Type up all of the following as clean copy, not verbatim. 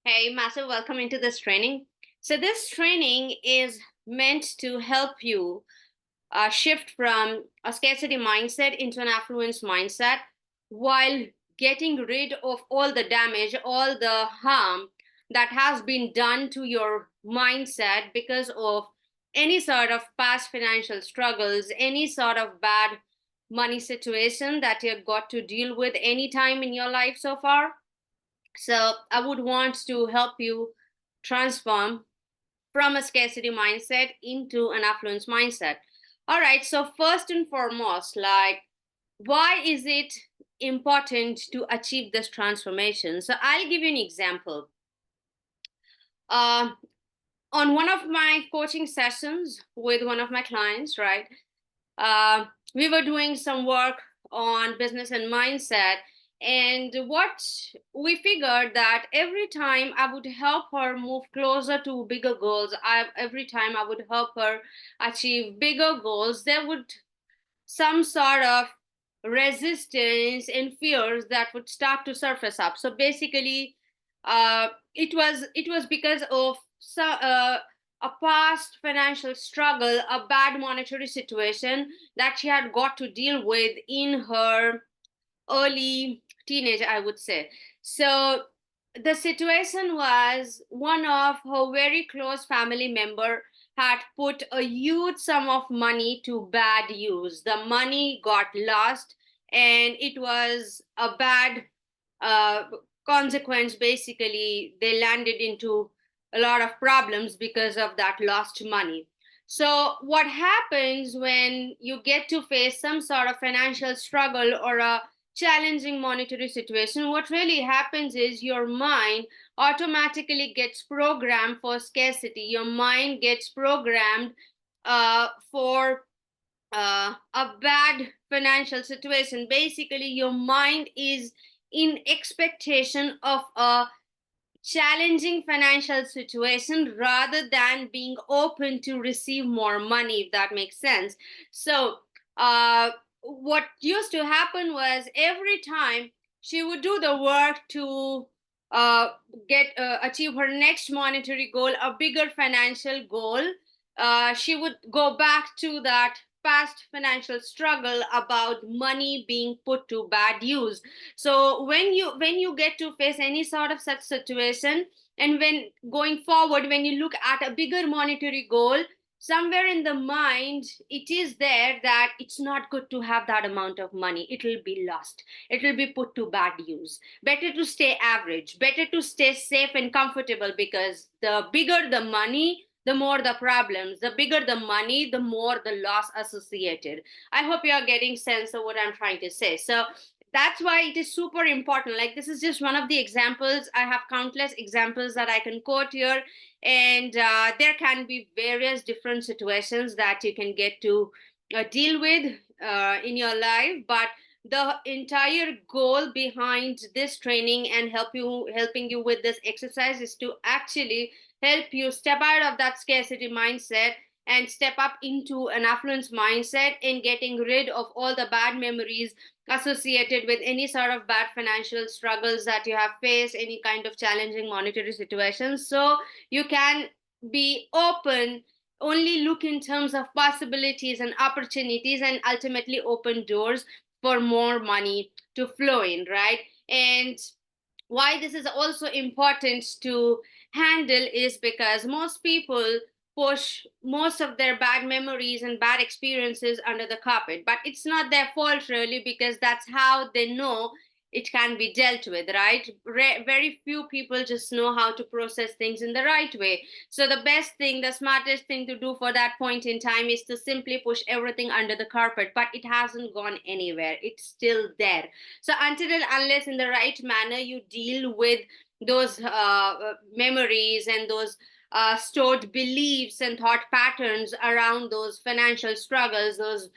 Hey, massive welcome into this training. So, this training is meant to help you shift from a scarcity mindset into an affluence mindset while getting rid of all the damage, all the harm that has been done to your mindset because of any sort of past financial struggles, any sort of bad money situation that you've got to deal with any time in your life so far. So I would want to help you transform from a scarcity mindset into an affluence mindset. All right, so first and foremost, like, why is it important to achieve this transformation? So I'll give you an example. Uh, on one of my coaching sessions with one of my clients, right? We were doing some work on business and mindset. And what we figured that every time I would help her move closer to bigger goals, every time I would help her achieve bigger goals, there would some sort of resistance and fears that would start to surface up. So basically, it was because of a past financial struggle, a bad monetary situation that she had got to deal with in her early teenage, I would say. So the situation was one of her very close family member had put a huge sum of money to bad use. The money got lost, and it was a bad uh, consequence. Basically, they landed into a lot of problems because of that lost money. So, what happens when you get to face some sort of financial struggle or a challenging monetary situation? What really happens is your mind automatically gets programmed for scarcity. Your mind gets programmed for a bad financial situation. Basically, your mind is in expectation of a challenging financial situation rather than being open to receive more money, if that makes sense. So what used to happen was every time she would do the work to uh, get achieve her next monetary goal, a bigger financial goal, she would go back to that past financial struggle about money being put to bad use. So when you get to face any sort of such situation, and when going forward, when you look at a bigger monetary goal, somewhere in the mind it is there that it's not good to have that amount of money. It will be lost, it will be put to bad use. Better to stay average, better to stay safe and comfortable, because the bigger the money, the more the problems. The bigger the money, the more the loss associated. I hope you are getting sense of what I'm trying to say. So that's why it is super important. Like, this is just one of the examples. I have countless examples that I can quote here. And there can be various different situations that you can get to deal with in your life. But the entire goal behind this training and helping you with this exercise is to actually help you step out of that scarcity mindset and step up into an affluence mindset, and getting rid of all the bad memories associated with any sort of bad financial struggles that you have faced, any kind of challenging monetary situations. So you can be open, only look in terms of possibilities and opportunities, and ultimately open doors for more money to flow in, right? And why this is also important to handle is because most people push most of their bad memories and bad experiences under the carpet, but it's not their fault really, because that's how they know it can be dealt with, right? Very few people just know how to process things in the right way. So the best thing, the smartest thing to do for that point in time is to simply push everything under the carpet, but it hasn't gone anywhere, it's still there. So until and unless in the right manner you deal with those memories and those stored beliefs and thought patterns around those financial struggles, those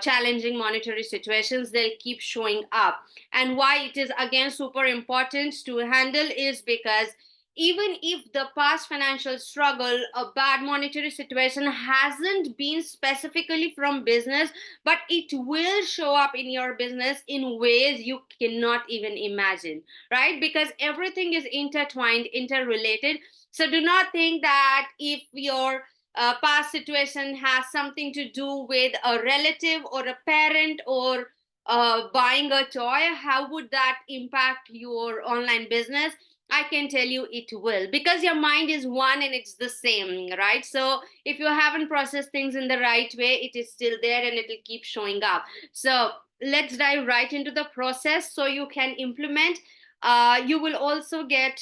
challenging monetary situations, they'll keep showing up. And why it is again super important to handle is because even if the past financial struggle, a bad monetary situation hasn't been specifically from business, but it will show up in your business in ways you cannot even imagine, right? Because everything is intertwined, interrelated. So do not think that if your past situation has something to do with a relative or a parent or buying a toy, how would that impact your online business? I can tell you it will, because your mind is one and it's the same, right? So if you haven't processed things in the right way, it is still there and it'll keep showing up. So let's dive right into the process so you can implement. You will also get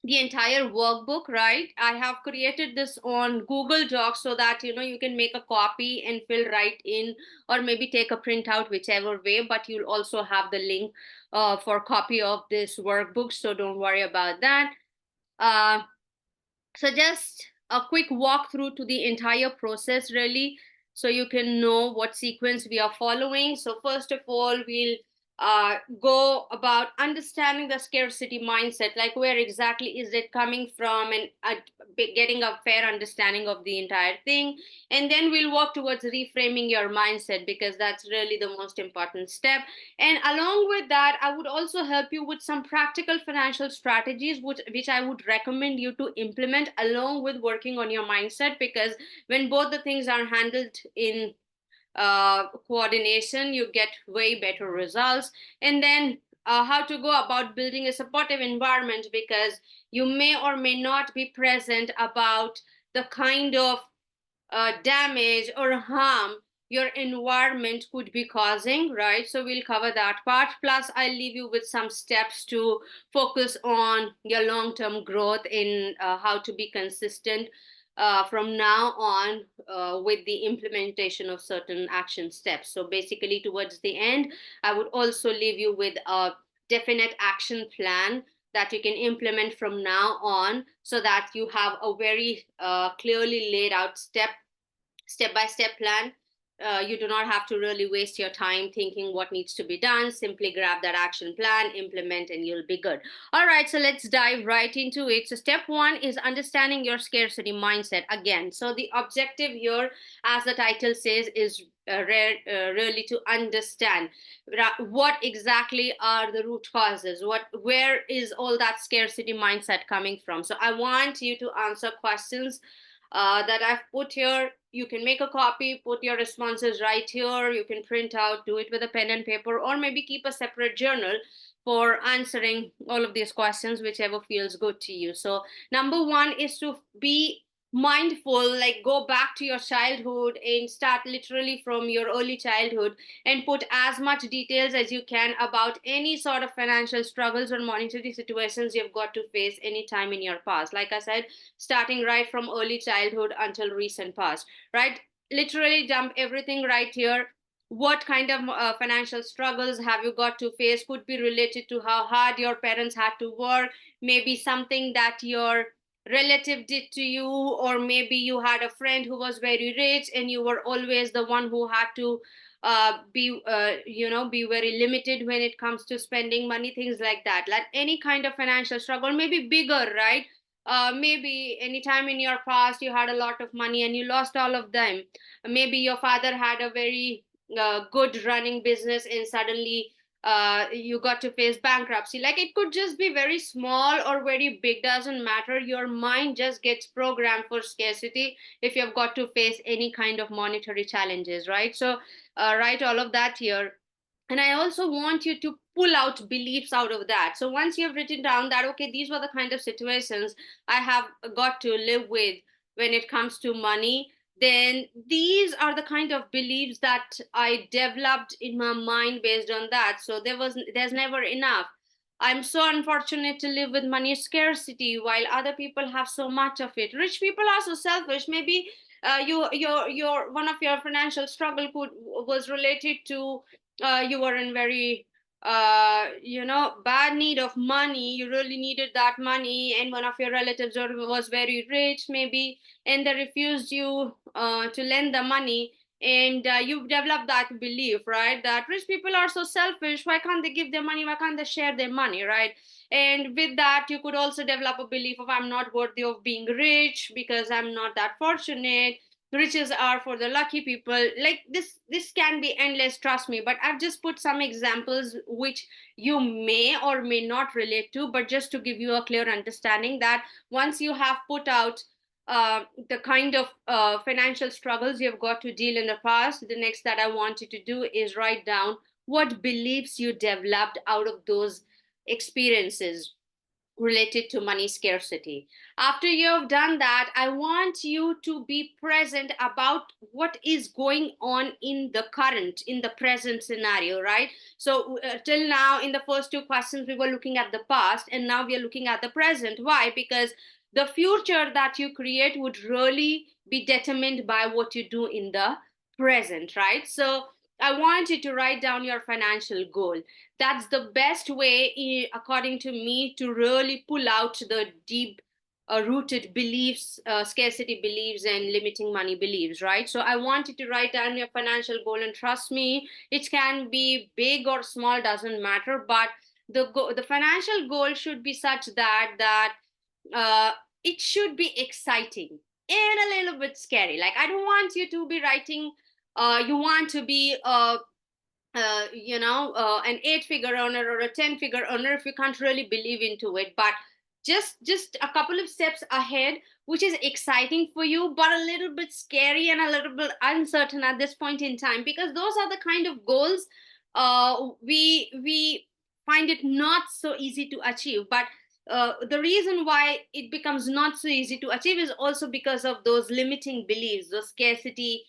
the entire workbook, right? I have created this on Google Docs so that you can make a copy and fill right in, or maybe take a printout, whichever way, but you'll also have the link for copy of this workbook, so don't worry about that. uh, so just a quick walkthrough to the entire process, really, so you can know what sequence we are following. So first of all, we'll go about understanding the scarcity mindset, like where exactly is it coming from, and getting a fair understanding of the entire thing. And then we'll work towards reframing your mindset, because that's really the most important step. And along with that, I would also help you with some practical financial strategies, which I would recommend you to implement along with working on your mindset, because when both the things are handled in coordination, you get way better results. And then how to go about building a supportive environment, because you may or may not be present about the kind of damage or harm your environment could be causing, right? So we'll cover that part. Plus, I'll leave you with some steps to focus on your long term growth in how to be consistent from now on with the implementation of certain action steps. So basically, towards the end, I would also leave you with a definite action plan that you can implement from now on, so that you have a very clearly laid out step by step plan. You do not have to really waste your time thinking what needs to be done. Simply grab that action plan, implement, and you'll be good. All right, so let's dive right into it. So step one is understanding your scarcity mindset. Again, so the objective here, as the title says, is really to understand what exactly are the root causes, where is all that scarcity mindset coming from. So I want you to answer questions that I've put here. You can make a copy, put your responses right here. You can print out, do it with a pen and paper, or maybe keep a separate journal for answering all of these questions, whichever feels good to you. So, number one is to be mindful, like go back to your childhood and start literally from your early childhood, and put as much details as you can about any sort of financial struggles or monetary situations you've got to face any time in your past. Like I said, starting right from early childhood until recent past, right? Literally dump everything right here. What kind of financial struggles have you got to face? Could be related to how hard your parents had to work, maybe something that your relative did to you, or maybe you had a friend who was very rich and you were always the one who had to be very limited when it comes to spending money, things like that. Like any kind of financial struggle, maybe bigger, right? Maybe anytime in your past you had a lot of money and you lost all of them. Maybe your father had a very good running business, and suddenly you got to face bankruptcy. Like it could just be very small or very big, doesn't matter. Your mind just gets programmed for scarcity if you've got to face any kind of monetary challenges, right? So write all of that here. And I also want you to pull out beliefs out of that. So once you have written down that, okay, these were the kind of situations I have got to live with when it comes to money, then these are the kind of beliefs that I developed in my mind based on that. So there's never enough. I'm so unfortunate to live with money scarcity while other people have so much of it. Rich people are so selfish. Maybe your one of your financial struggle was related to you were in very bad need of money. You really needed that money, and one of your relatives was very rich maybe, and they refused you to lend the money. and you've developed that belief, right, that rich people are so selfish. Why can't they give their money? Why can't they share their money, right? And with that, you could also develop a belief of, I'm not worthy of being rich because I'm not that fortunate. Riches are for the lucky people. Like this can be endless, trust me, but I've just put some examples which you may or may not relate to, but just to give you a clear understanding that once you have put out the kind of financial struggles you've got to deal in the past, the next that I want you to do is write down what beliefs you developed out of those experiences related to money scarcity. After you've done that, I want you to be present about what is going on in the current, in the present scenario, right? So, till now, in the first two questions, we were looking at the past, and now we are looking at the present. Why? Because the future that you create would really be determined by what you do in the present, right? So, I want you to write down your financial goal. That's the best way, according to me, to really pull out the deep rooted beliefs, scarcity beliefs and limiting money beliefs, right? So I want you to write down your financial goal, and trust me, it can be big or small, doesn't matter, but the financial goal should be such that uh, it should be exciting and a little bit scary. Like, I don't want you to be writing you want to be an 8-figure earner or a 10-figure earner if you can't really believe into it, but just a couple of steps ahead, which is exciting for you but a little bit scary and a little bit uncertain at this point in time, because those are the kind of goals we find it not so easy to achieve. But the reason why it becomes not so easy to achieve is also because of those limiting beliefs, those scarcity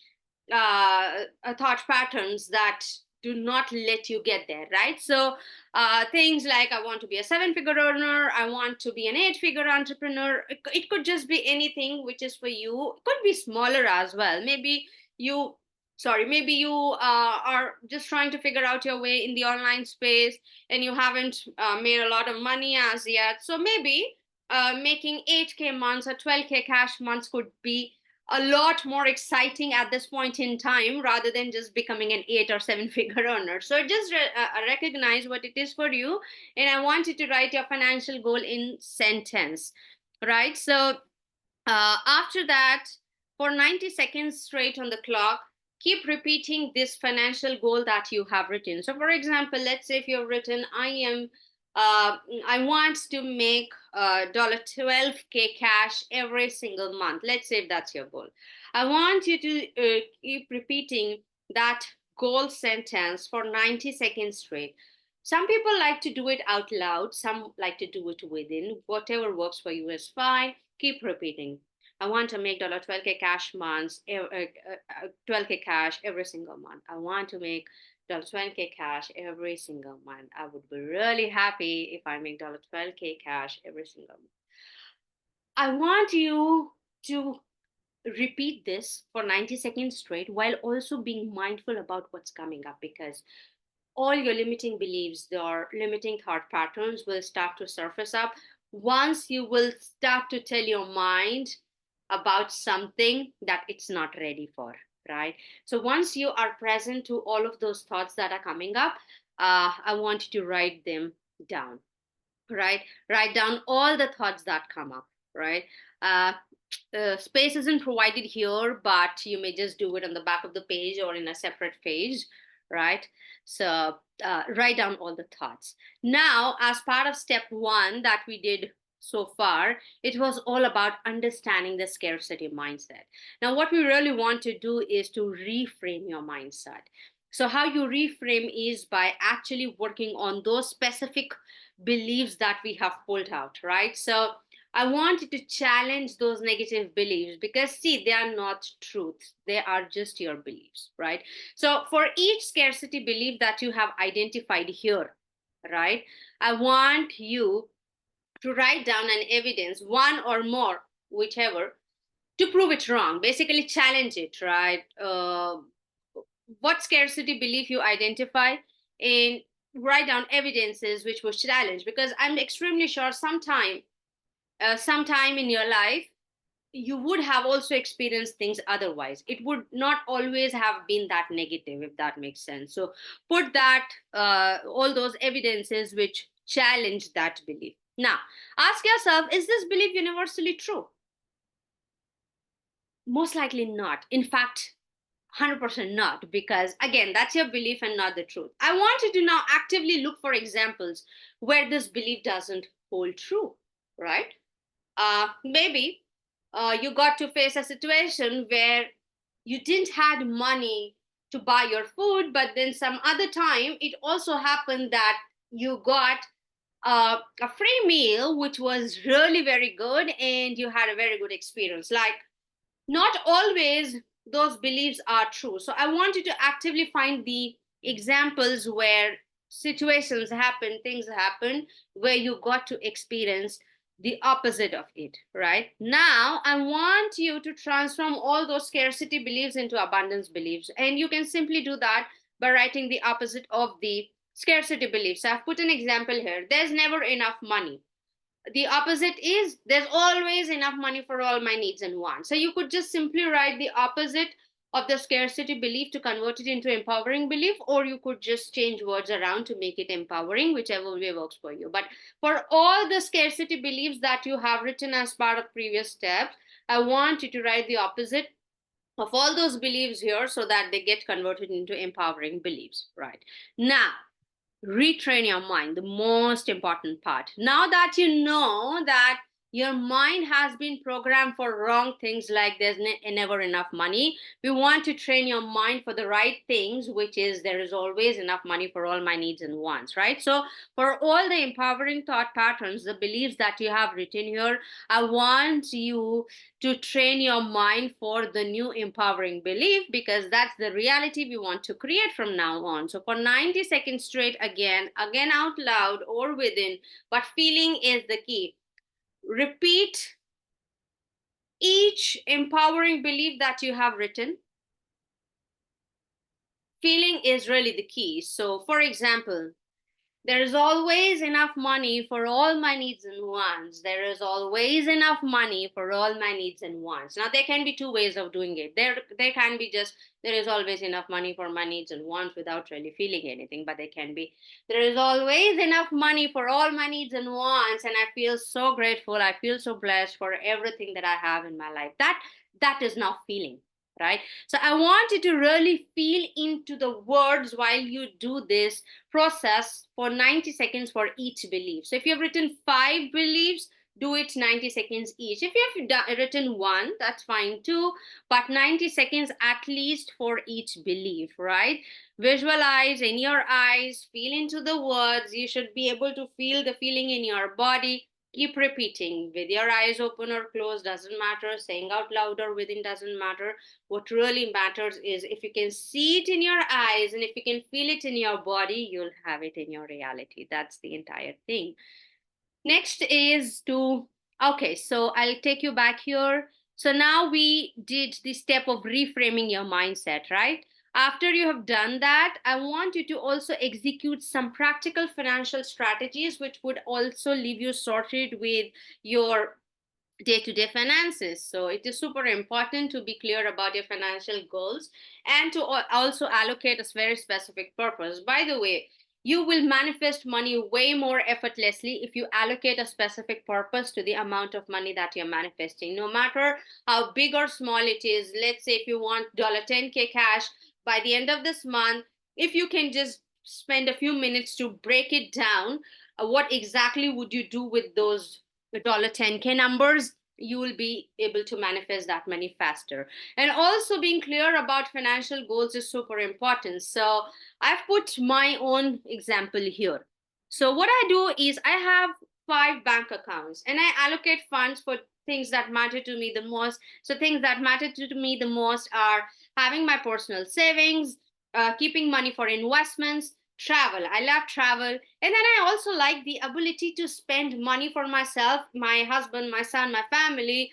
thought patterns that do not let you get there, right? So things like, I want to be a 7-figure earner, I want to be an 8-figure entrepreneur. It could just be anything which is for you. It could be smaller as well. Maybe you are just trying to figure out your way in the online space, and you haven't made a lot of money as yet. So maybe making 8K months or 12K cash months could be a lot more exciting at this point in time, rather than just becoming an 8 or 7 figure earner. So just recognize what it is for you, and I want you to write your financial goal in sentence, right? So after that, for 90 seconds straight on the clock, keep repeating this financial goal that you have written. So, for example, let's say if you've written, I want to make $12K cash every single month. Let's say if that's your goal. I want you to keep repeating that goal sentence for 90 seconds straight. Some people like to do it out loud, some like to do it within. Whatever works for you is fine. Keep repeating. I want to make 12K cash months, 12K cash every single month. I want to make 12K cash every single month. I would be really happy if I make 12K cash every single month. I want you to repeat this for 90 seconds straight while also being mindful about what's coming up, because all your limiting beliefs, your limiting thought patterns will start to surface up once you will start to tell your mind about something that it's not ready for, right? So once you are present to all of those thoughts that are coming up, I want you to write them down, right? Write down all the thoughts that come up, right? uh, Space isn't provided here, but you may just do it on the back of the page or in a separate page, right? So write down all the thoughts. Now, as part of step one that we did so far, it was all about understanding the scarcity mindset. Now, what we really want to do is to reframe your mindset. So, how you reframe is by actually working on those specific beliefs that we have pulled out, right? So, I want you to challenge those negative beliefs, because, see, they are not truths. They are just your beliefs, right? So, for each scarcity belief that you have identified here, right, I want you to write down an evidence, one or more, whichever, to prove it wrong. Basically, challenge it, right? What scarcity belief you identify, and write down evidences which was challenged, because I'm extremely sure sometime in your life you would have also experienced things otherwise. It would not always have been that negative, if that makes sense. So put that, all those evidences which challenge that belief. Now, ask yourself, is this belief universally true? Most likely not. In fact, 100% not, because again, that's your belief and not the truth. I want you to now actively look for examples where this belief doesn't hold true, right? Maybe you got to face a situation where you didn't had money to buy your food, but then some other time it also happened that you got a free meal which was really very good and you had a very good experience. Like, not always those beliefs are true. So I want you to actively find the examples where situations happen, things happen, where you got to experience the opposite of it. Right now, I want you to transform all those scarcity beliefs into abundance beliefs, and you can simply do that by writing the opposite of the scarcity beliefs. I've put an example here: there's never enough money. The opposite is there's always enough money for all my needs and wants. So you could just simply write the opposite of the scarcity belief to convert it into empowering belief, or you could just change words around to make it empowering, whichever way works for you. But for all the scarcity beliefs that you have written as part of previous steps, I want you to write the opposite of all those beliefs here so that they get converted into empowering beliefs. Right now, retrain your mind, the most important part. Now that you know that your mind has been programmed for wrong things, like there's never enough money, we want to train your mind for the right things, which is there is always enough money for all my needs and wants. Right, so for all the empowering thought patterns, the beliefs that you have written here, I want you to train your mind for the new empowering belief, because that's the reality we want to create from now on. So for 90 seconds straight, again out loud or within, but feeling is the key. Repeat each empowering belief that you have written. Feeling is really the key. So for example, there is always enough money for all my needs and wants. There is always enough money for all my needs and wants. Now, there can be two ways of doing it. There can be just there is always enough money for my needs and wants without really feeling anything. But there can be there is always enough money for all my needs and wants, and I feel so grateful. I feel so blessed for everything that I have in my life. That is now feeling. Right. So I want you to really feel into the words while you do this process for 90 seconds for each belief. So if you've written 5 beliefs, do it 90 seconds each. If you've written one, that's fine too, but 90 seconds at least for each belief, right? Visualize in your eyes, feel into the words. You should be able to feel the feeling in your body. Keep repeating with your eyes open or closed, doesn't matter. Saying out loud or within, doesn't matter. What really matters is if you can see it in your eyes and if you can feel it in your body, you'll have it in your reality. That's the entire thing. Next is to, okay, so I'll take you back here. So now we did the step of reframing your mindset, right? After you have done that, I want you to also execute some practical financial strategies, which would also leave you sorted with your day-to-day finances. So it is super important to be clear about your financial goals and to also allocate a very specific purpose. By the way, you will manifest money way more effortlessly if you allocate a specific purpose to the amount of money that you're manifesting, no matter how big or small it is. Let's say if you want $10K cash by the end of this month, if you can just spend a few minutes to break it down, what exactly would you do with those $10K numbers, you will be able to manifest that money faster. And also being clear about financial goals is super important. So I've put my own example here. So what I do is I have 5 bank accounts and I allocate funds for things that matter to me the most. So things that matter to me the most are having my personal savings, keeping money for investments, travel. I love travel. And then I also like the ability to spend money for myself, my husband, my son, my family,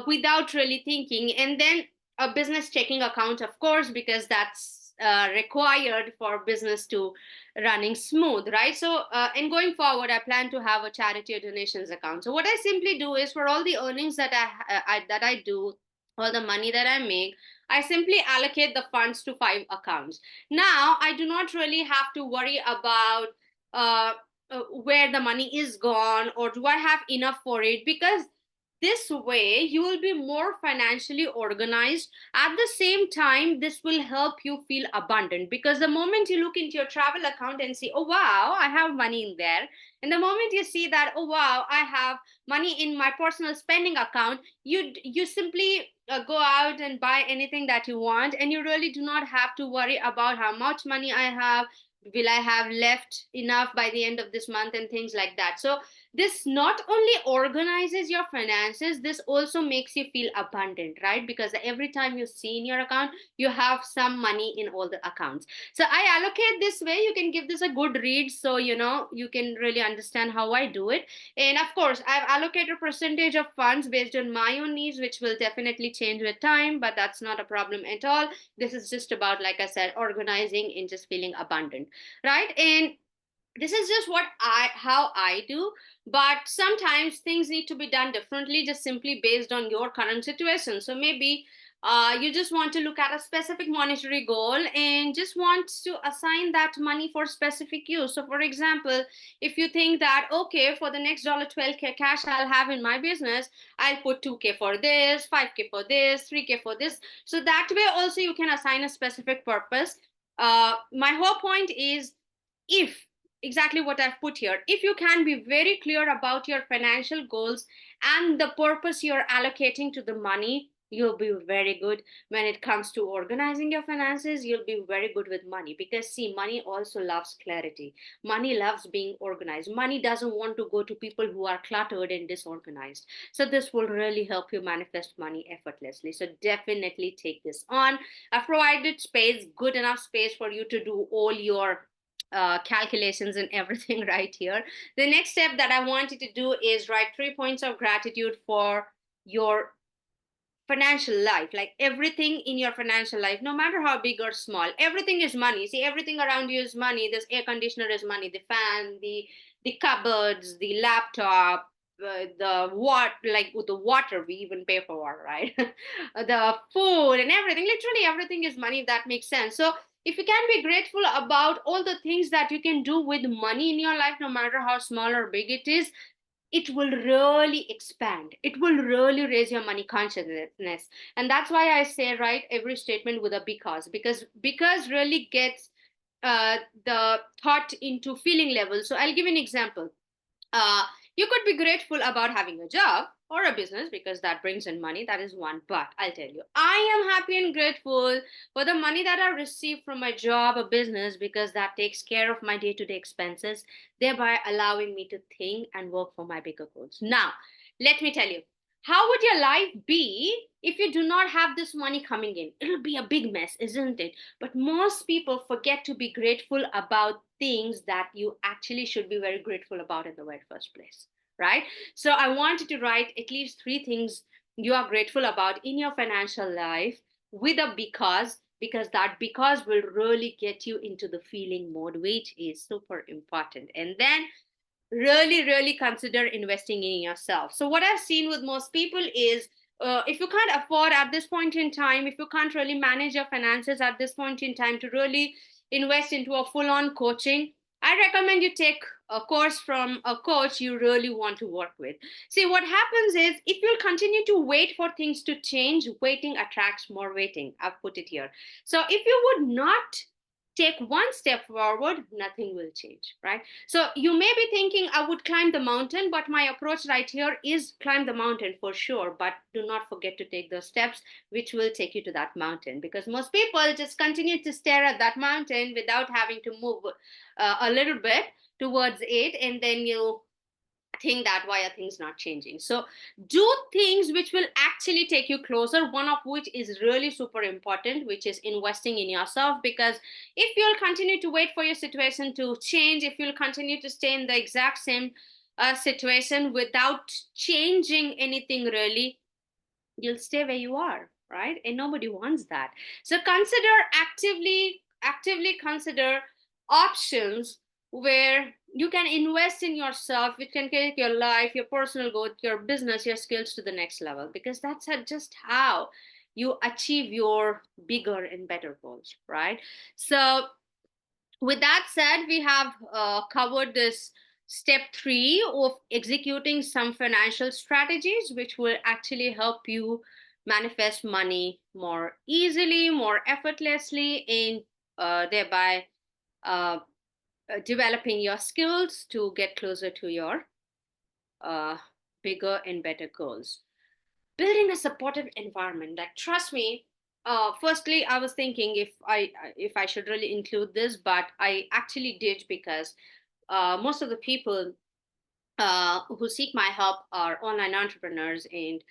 without really thinking. And then a business checking account, of course, because that's required for business to running smooth, right? So in going forward, I plan to have a charity or donations account. So what I simply do is, for all the earnings that I do, all the money that I make, I simply allocate the funds to 5 accounts. Now I do not really have to worry about uh, where the money is gone, or do I have enough for it, because this way you will be more financially organized. At the same time, this will help you feel abundant, because the moment you look into your travel account and see, oh wow, I have money in there, and the moment you see that, oh wow, I have money in my personal spending account, you simply go out and buy anything that you want, and you really do not have to worry about how much money I have, will I have left enough by the end of this month, and things like that. So this not only organizes your finances, this also makes you feel abundant, right? Because every time you see in your account, you have some money in all the accounts. So I allocate this way. You can give this a good read, so you can really understand how I do it. And of course, I've allocated a percentage of funds based on my own needs, which will definitely change with time, but that's not a problem at all. This is just about, like I said, organizing and just feeling abundant, right? And this is just what I how I do, but sometimes things need to be done differently, just simply based on your current situation. So maybe you just want to look at a specific monetary goal and just want to assign that money for specific use. So for example, if you think that, okay, for the next $12K cash I'll have in my business, I'll put 2K for this, 5K for this, 3K for this. So that way also you can assign a specific purpose. My whole point is, if exactly what I've put here, if you can be very clear about your financial goals and the purpose you're allocating to the money, you'll be very good when it comes to organizing your finances. You'll be very good with money, because see, money also loves clarity. Money loves being organized. Money doesn't want to go to people who are cluttered and disorganized. So this will really help you manifest money effortlessly. So definitely take this on. I've provided space, good enough space for you to do all your calculations and everything right here. The next step that I want you to do is write 3 points of gratitude for your financial life, like everything in your financial life, no matter how big or small, everything is money. See, everything around you is money. This air conditioner is money, the fan, the cupboards, the laptop, the what like with the water we even pay for, right? The food and everything, literally everything is money, if that makes sense. So if you can be grateful about all the things that you can do with money in your life, no matter how small or big it is, it will really expand. It will really raise your money consciousness. And that's why I say write every statement with a because really gets the thought into feeling level. So I'll give an example. uh, you could be grateful about having a job or a business, because that brings in money. That is one. But I'll tell you, I am happy and grateful for the money that I receive from my job or business, because that takes care of my day to day expenses, thereby allowing me to think and work for my bigger goals. Now, let me tell you, how would your life be if you do not have this money coming in? It'll be a big mess, isn't it? But most people forget to be grateful about things that you actually should be very grateful about in the very first place, right? So I wanted to write at least 3 things you are grateful about in your financial life, with a because that because will really get you into the feeling mode, which is super important. And then really consider investing in yourself. So what I've seen with most people is, if you can't afford at this point in time, if you can't really manage your finances at this point in time to really invest into a full on coaching, I recommend you take a course from a coach you really want to work with. See, what happens is, if you'll continue to wait for things to change, waiting attracts more waiting. I've put it here. So if you would not take one step forward, nothing will change, right? So you may be thinking, I would climb the mountain, but my approach right here is climb the mountain for sure, but do not forget to take those steps which will take you to that mountain, because most people just continue to stare at that mountain without having to move a little bit towards it, and then you think that why are things not changing. So do things which will actually take you closer, one of which is really super important, which is investing in yourself. Because if you'll continue to wait for your situation to change, if you'll continue to stay in the exact same situation without changing anything really, you'll stay where you are, right? And nobody wants that. So consider actively actively consider options where you can invest in yourself, which can take your life, your personal growth, your business, your skills to the next level, because that's just how you achieve your bigger and better goals, right? So with that said, we have covered this step 3 of executing some financial strategies which will actually help you manifest money more easily, more effortlessly, and thereby uh, developing your skills to get closer to your uh, bigger and better goals. Building a supportive environment, like, trust me, firstly I was thinking if I should really include this, but I actually did, because most of the people who seek my help are online entrepreneurs, and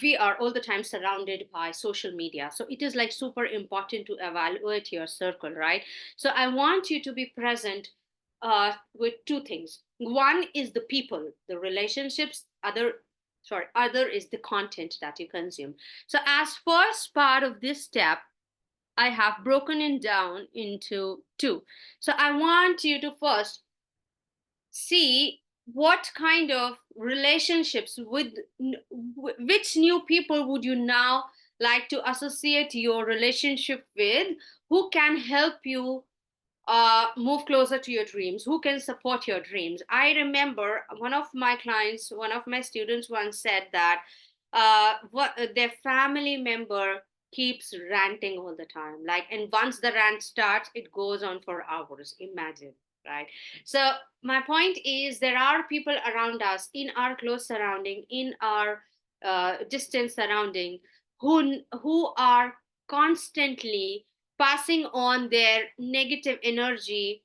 we are all the time surrounded by social media, so it is like super important to evaluate your circle, right? So I want you to be present with two things. One is the people, the relationships. Other is the content that you consume. So as first part of this step, I have broken it down into two. So I want you to first see what kind of relationships with which new people would you now like to associate your relationship with, who can help you move closer to your dreams, who can support your dreams. I remember one of my clients, one of my students once said that their family member keeps ranting all the time. Like, and once the rant starts, it goes on for hours. Imagine, right? So my point is, there are people around us, in our close surrounding, in our distant surrounding, who are constantly passing on their negative energy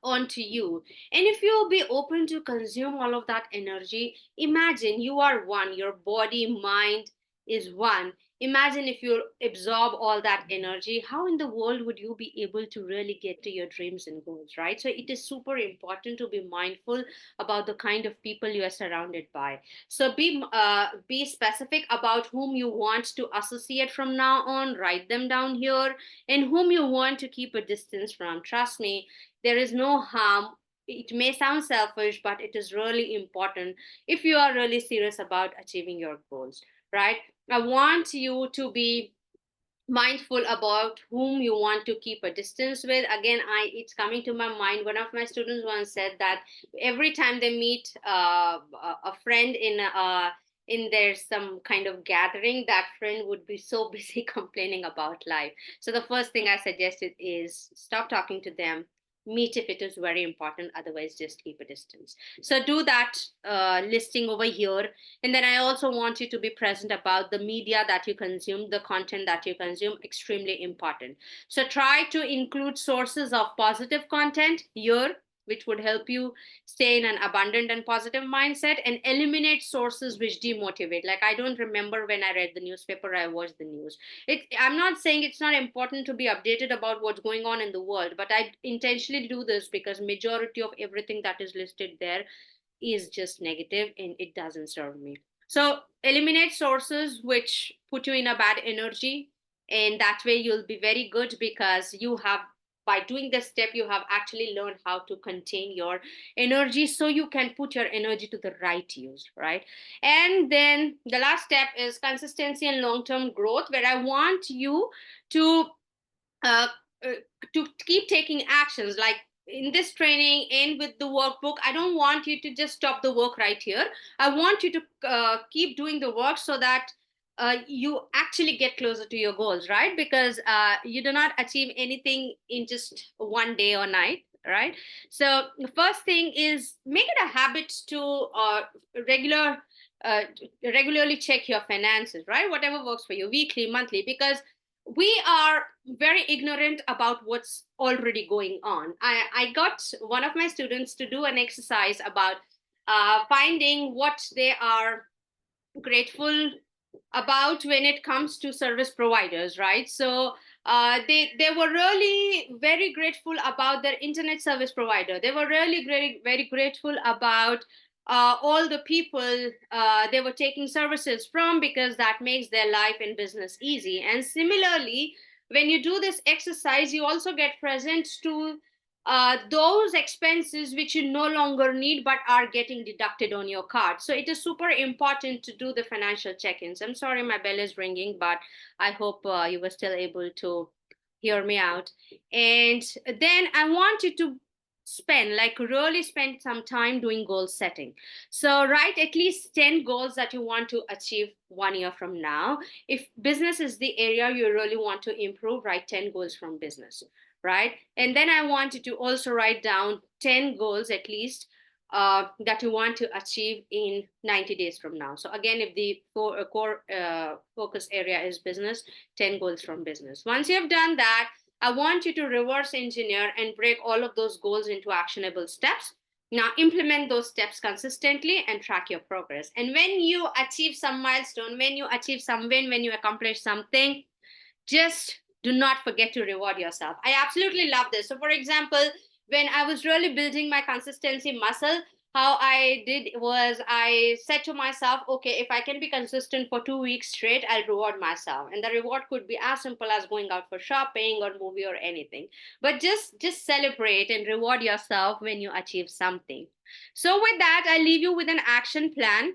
onto you. And if you'll be open to consume all of that energy, imagine you are one, your body, mind is one. Imagine if you absorb all that energy, how in the world would you be able to really get to your dreams and goals, right? So it is super important to be mindful about the kind of people you are surrounded by. So be specific about whom you want to associate from now on, write them down here, and whom you want to keep a distance from. Trust me, there is no harm. It may sound selfish, but it is really important if you are really serious about achieving your goals, right? I want you to be mindful about whom you want to keep a distance with. Again, it's coming to my mind, one of my students once said that every time they meet a friend in their some kind of gathering, that friend would be so busy complaining about life. So the first thing I suggested is stop talking to them, meet if it is very important, otherwise just keep a distance. So do that listing over here. And then I also want you to be present about the media that you consume, the content that you consume, extremely important. So try to include sources of positive content here, which would help you stay in an abundant and positive mindset, and eliminate sources which demotivate. Like, I don't remember when I read the newspaper, I watched the news. I'm not saying it's not important to be updated about what's going on in the world, but I intentionally do this because majority of everything that is listed there is just negative and it doesn't serve me. So eliminate sources which put you in a bad energy, and that way you'll be very good, because you have, by doing this step, you have actually learned how to contain your energy so you can put your energy to the right use, right? And then the last step is consistency and long-term growth, where I want you to uh, uh, keep taking actions, like in this training and with the workbook. I don't want you to just stop the work right here. I want you to keep doing the work so that you actually get closer to your goals, right? Because you do not achieve anything in just one day or night, right? So the first thing is, make it a habit to regular uh, regularly check your finances, right? Whatever works for you, weekly, monthly, because we are very ignorant about what's already going on. I got one of my students to do an exercise about finding what they are grateful about when it comes to service providers, right? So they were really very grateful about their internet service provider. They were really very grateful about all the people they were taking services from, because that makes their life and business easy. And similarly, when you do this exercise, you also get present to those expenses which you no longer need but are getting deducted on your card. So it is super important to do the financial check-ins. I'm sorry my bell is ringing, but I hope you were still able to hear me out. And then I want you to spend, like really spend some time doing goal setting. So write at least 10 goals that you want to achieve 1 year from now. If business is the area you really want to improve, write 10 goals from business, right? And then I want you to also write down 10 goals at least that you want to achieve in 90 days from now. So again, if the core focus area is business, 10 goals from business. Once you have done that, I want you to reverse engineer and break all of those goals into actionable steps. Now implement those steps consistently and track your progress. And when you achieve some milestone, when you achieve some win, when you accomplish something, just do not forget to reward yourself. I absolutely love this. So, for example, when I was really building my consistency muscle, how I did was I said to myself, okay, if I can be consistent for 2 weeks straight, I'll reward myself. And the reward could be as simple as going out for shopping or movie or anything. But just celebrate and reward yourself when you achieve something. So with that, I leave you with an action plan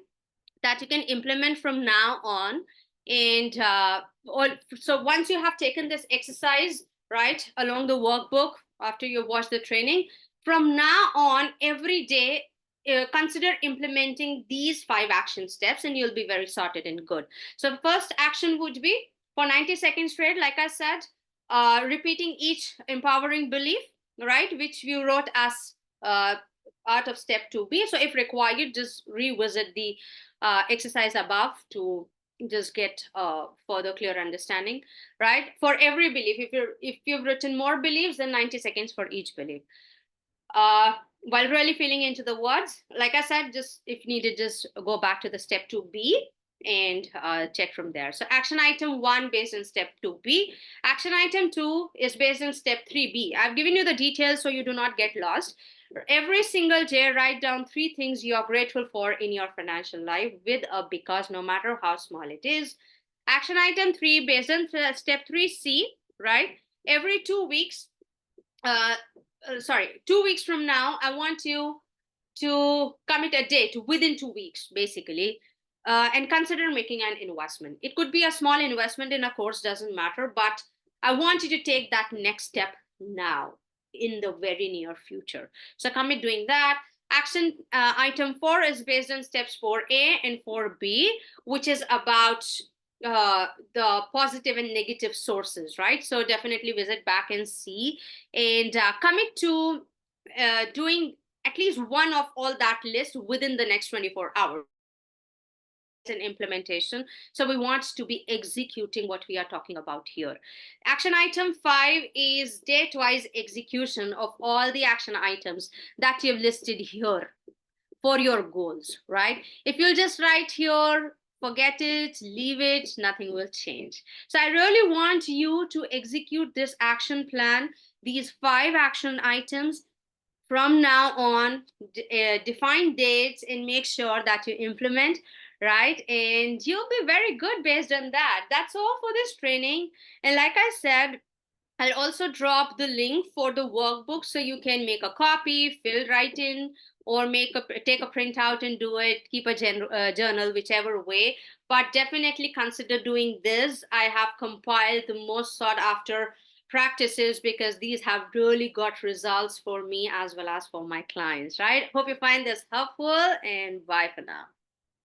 that you can implement from now on. And so once you have taken this exercise, right, along the workbook after you watch the training, from now on, every day, consider implementing these 5 action steps and you'll be very sorted and good. So the first action would be for 90 seconds straight, like I said, repeating each empowering belief, right, which we wrote as part of step 2B. So if required, just revisit the exercise above to just get further clear understanding, right? For every belief, if you've written more beliefs, then 90 seconds for each belief. While really feeling into the words, like I said, just if needed, just go back to the step 2B and check from there. So action item 1 based on step 2B. Action item 2 is based on step 3B. I've given you the details so you do not get lost. Every single day, write down 3 things you are grateful for in your financial life with a because, no matter how small it is. Action item 3 based on step 3C, right? Every 2 weeks, 2 weeks from now, I want you to commit a date within 2 weeks, basically, and consider making an investment. It could be a small investment in a course, doesn't matter, but I want you to take that next step now in the very near future. So commit doing that. Action item 4 is based on steps 4A and 4B, which is about the positive and negative sources, right? So definitely visit back and see, and commit to doing at least one of all that list within the next 24 hours. An implementation. So we want to be executing what we are talking about here. Action item 5 is date-wise execution of all the action items that you've listed here for your goals, right? If you'll just write here, forget it, leave it, nothing will change. So I really want you to execute this action plan, these 5 action items from now on. Define dates and make sure that you implement, right? And you'll be very good based on that. That's all for this training. And like I said, I'll also drop the link for the workbook so you can make a copy, fill right in, or take a printout and do it. Keep a journal, whichever way. But definitely consider doing this. I have compiled the most sought after practices because these have really got results for me as well as for my clients, right? Hope you find this helpful, and bye for now.